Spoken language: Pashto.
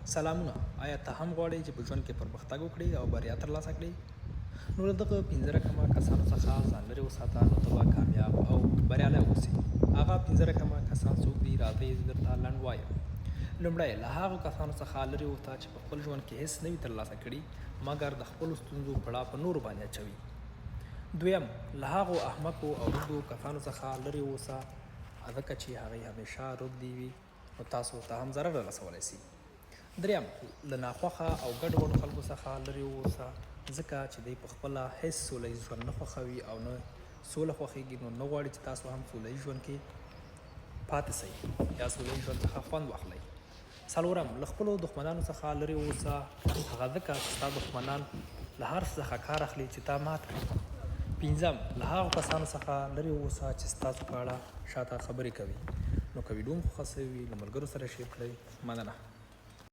سلامونه. آیا ته هم غواړې چې په ژوند کې پرمختګ وکړې او بریا ترلاسه کړې؟ نو له دغه 15 رقمه کسانو څخه ځان لرې وساته، نو ته به کامیاب او بریالی اوسې. هغه 15 رقمه کسان څوک دي؟ راځئ زه درته لنډ وایم. لومړی، له هغو کسانو څخه لرې اوسه چې په خپل ژوند کې هیڅ نه وي ترلاسه کړي مګر د خپلو ستونزو پړه په نورو باندې اچوي. دویم، له هغو احمقو او ردو کسانو څخه لرې اوسه ځکه چې هغوی همیشه ردي وي نو تاسو ته هم ضرر رسولی سي. دریم، له ناخوښه او ګډوډو خلکو څخه لرې واوسه ځکه چې دوی په خپله هیڅ سوله ییز ژوند نه خوښوي او نه سوله خوښیږي، نو نه غواړي چې تاسو هم سوله ییز ژوند کې پاتې سئ یا سوله ییز ژوند څخه خوند واخلئ. څلورم، له خپلو دښمنانو څخه لرې واوسه هغه ځکه چې ستا دښمنان له هر څه څخه کار اخلي چې تا مات کړي. پنځم، له هغو کسانو څخه لرې واوسه چې ستاسو په اړه شاته خبرې کوي. نو که ویډیو مو خوښه سوې وي له ملګرو سره شیر کړئ. مننه.